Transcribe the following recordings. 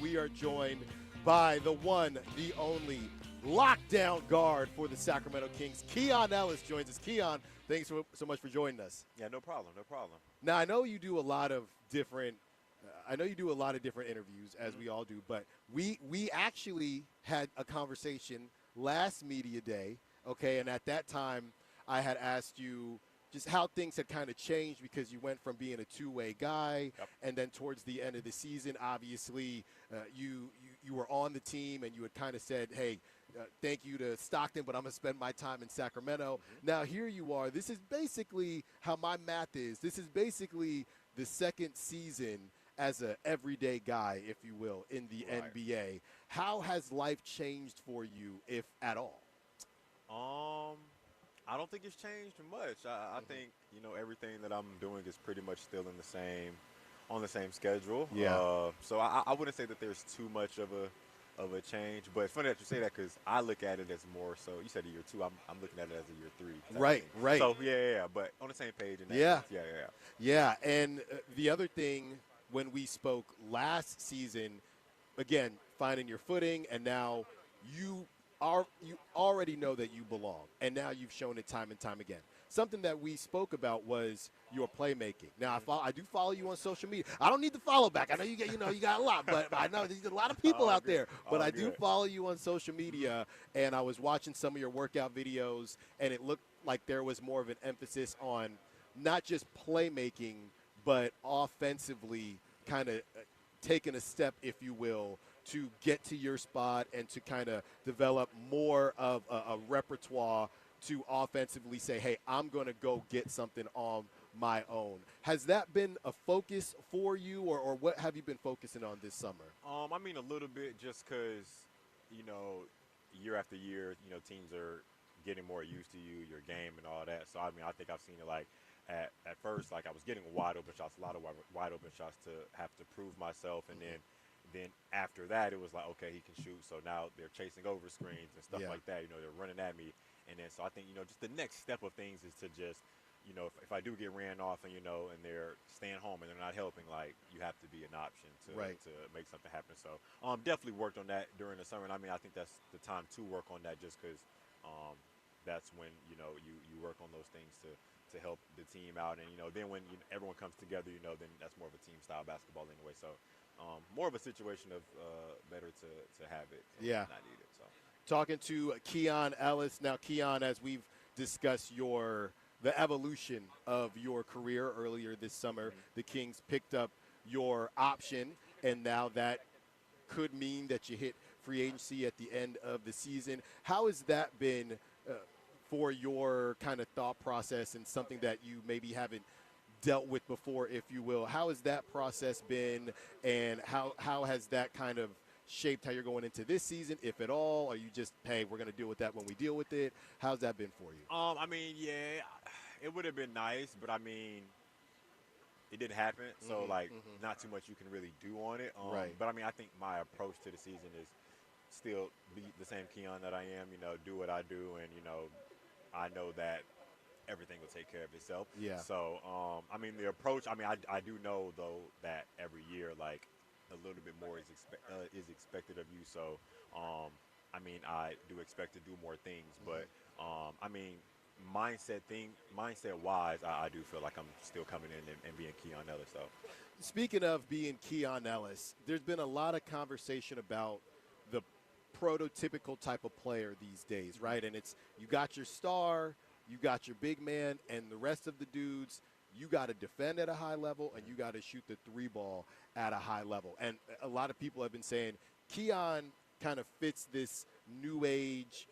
we are joined by the one, the only lockdown guard for the Sacramento Kings. Keon Ellis joins us. Keon, thanks so much for joining us. Yeah, no problem, no problem. Now, I know you do a lot of different interviews, as we all do, but we actually had a conversation last media day, okay, and at that time I had asked you just how things had kind of changed because you went from being a two-way guy, Yep. and then towards the end of the season, obviously, you were on the team and you had kind of said, hey, thank you to Stockton, but I'm going to spend my time in Sacramento. Now, here you are. This is basically how my math is. This is basically the second season as an everyday guy, if you will, in the Right. NBA. How has life changed for you, if at all? I don't think it's changed much. I think everything that I'm doing is pretty much still in the same, on the same schedule. Yeah. So I wouldn't say that there's too much of a change. But it's funny that you say that because I look at it as more so. You said a year two. I'm looking at it as a year three. type Right, thing. right. So yeah. But on the same page. In that Yeah. sense. Yeah. Yeah, and the other thing when we spoke last season, again, finding your footing, and now you already know that you belong, and now you've shown it time and time again. Something that we spoke about was your playmaking. Now I do follow you on social media. I don't need to follow back. I know you got a lot, but I know there's a lot of people All out good. there. But All I do good. follow you on social media, and I was watching some of your workout videos, and it looked like there was more of an emphasis on not just playmaking, but offensively kind of taking a step, if you will, to get to your spot and to kind of develop more of a repertoire to offensively say, hey, I'm going to go get something on my own. Has that been a focus for you, or what have you been focusing on this summer? I mean a little bit just because, you know, year after year, teams are getting more used to you, your game, and all that. So I mean, I think I've seen it like at first, like I was getting wide open shots, a lot of wide open shots to have to prove myself, and then after that, it was like, okay, he can shoot. So now they're chasing over screens and stuff Yeah. like that. They're running at me, and then so I think just the next step of things is to just if I do get ran off and and they're staying home and they're not helping, like you have to be an option to Right. to make something happen. So definitely worked on that during the summer. And I mean, I think that's the time to work on that just because that's when you work on those things to help the team out. And then when everyone comes together, then that's more of a team style basketball anyway. So more of a situation of better to have it and Yeah. not need it. So. Talking to Keon Ellis. Now, Keon, as we've discussed the evolution of your career earlier this summer, the Kings picked up your option, and now that could mean that you hit free agency at the end of the season. How has that been for your kind of thought process and something that you maybe haven't dealt with before, if you will? How has that process been, and how has that kind of shaped how you're going into this season, if at all? Are you just, hey, we're going to deal with that when we deal with it? How's that been for you? I mean, yeah, it would have been nice, but I mean, it didn't happen. So like, not too much you can really do on it. Right. But I mean, I think my approach to the season is still be the same Keon that I am. Do what I do, and I know that everything will take care of itself. Yeah. So I mean, the approach. I mean, I do know though that every year, like a little bit more is expected of you. So I mean, I do expect to do more things, but I mean, mindset wise, I do feel like I'm still coming in and being Keon Ellis. So Speaking of being Keon Ellis, there's been a lot of conversation about the prototypical type of player these days, right? And it's you got your star, you got your big man, and the rest of the dudes, you got to defend at a high level and you got to shoot the three ball at a high level. And a lot of people have been saying Keon kind of fits this new age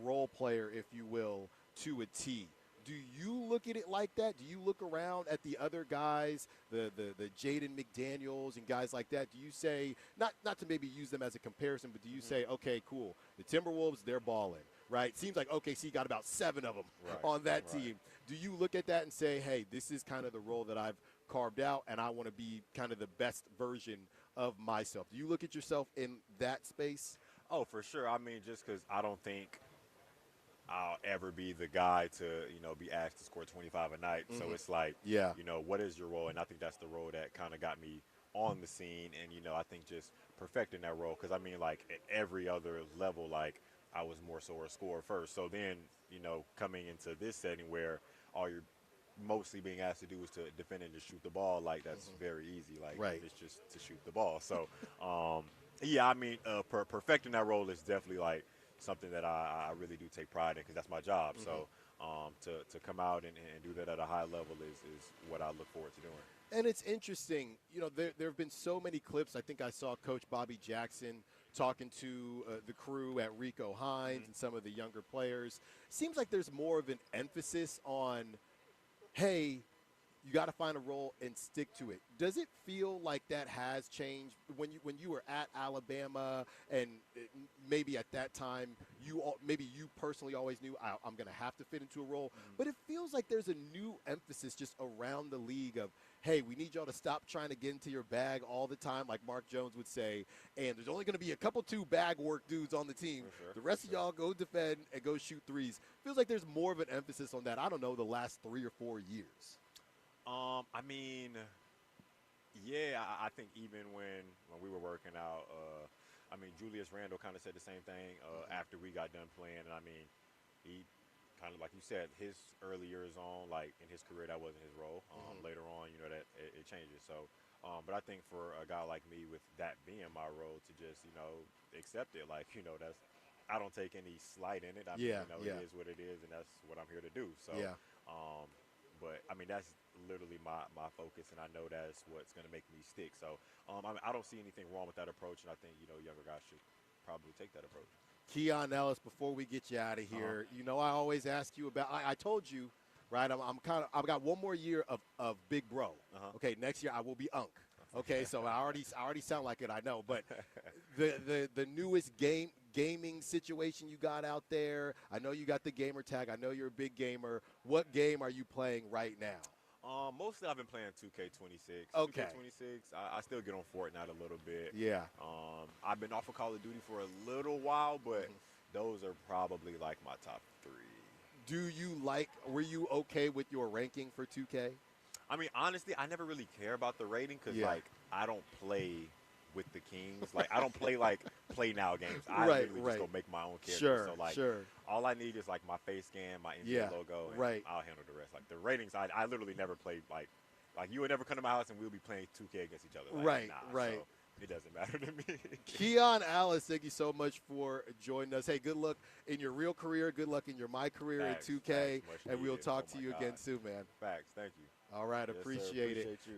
role player, if you will, to a T. Do you look at it like that? Do you look around at the other guys, the Jaden McDaniels and guys like that? Do you say, not to maybe use them as a comparison, but do you say, okay, cool, the Timberwolves, they're balling, right? Seems like OKC got about 7 of them Right, on that right. team. Do you look at that and say, hey, this is kind of the role that I've carved out and I want to be kind of the best version of myself? Do you look at yourself in that space? oh, for sure. I mean, just because I don't think I'll ever be the guy to, be asked to score 25 a night. So it's like, Yeah. what is your role? And I think that's the role that kind of got me on the scene. And, I think just perfecting that role because I mean, like at every other level, like I was more so a scorer first. So then, coming into this setting where all you're mostly being asked to do is to defend and just shoot the ball, like that's very easy. Like Right. it's just to shoot the ball. So, yeah, I mean, perfecting that role is definitely like something that I really do take pride in because that's my job. So, to come out and do that at a high level is what I look forward to doing. And it's interesting, there have been so many clips. I think I saw Coach Bobby Jackson talking to the crew at Rico Hines and some of the younger players. Seems like there's more of an emphasis on, hey, you got to find a role and stick to it. Does it feel like that has changed when you were at Alabama and maybe at that time maybe you personally always knew I'm going to have to fit into a role, but it feels like there's a new emphasis just around the league of, hey, we need y'all to stop trying to get into your bag all the time, like Mark Jones would say, and there's only going to be a couple two bag work dudes on the team. Sure, the rest of y'all go defend and go shoot threes. Feels like there's more of an emphasis on that. I don't know, the last 3 or 4 years. I mean, yeah, I think even when we were working out, I mean, Julius Randle kind of said the same thing after we got done playing, and I mean, he kind of like you said, his early years on, like in his career, that wasn't his role. Later on, that it changes. So, but I think for a guy like me, with that being my role, to just accept it, like that's I don't take any slight in it. I mean, it is what it is, and that's what I'm here to do. So, Yeah. but I mean, that's literally my focus, and I know that's what's going to make me stick. So, I don't see anything wrong with that approach, and I think younger guys should probably take that approach. Keon Ellis, before we get you out of here, I always ask you about. I told you, right? I've got one more year of big bro. Okay, next year I will be Unk. Okay, so I already sound like it. I know, but the newest gaming situation you got out there. I know you got the gamer tag. I know you're a big gamer. What game are you playing right now? Mostly I've been playing 2K26. Okay. 2K26. I still get on Fortnite a little bit. Yeah. I've been off of Call of Duty for a little while, but those are probably like my top 3. Were you okay with your ranking for 2K? I mean, honestly, I never really care about the rating because, like, I don't play with the Kings. Like, I don't play, play now games. I literally just go make my own character. So, like, all I need is, like, my face scan, my NBA logo, and I'll handle the rest. Like, the ratings, I literally never play, like, you would never come to my house and we'll be playing 2K against each other. Like, Right. So it doesn't matter to me. Keon Ellis, thank you so much for joining us. Hey, good luck in your real career. Good luck in my career in 2K. And we'll talk to you again soon, man. Facts. Thank you. All right, Yes, sir. appreciate it. Appreciate you.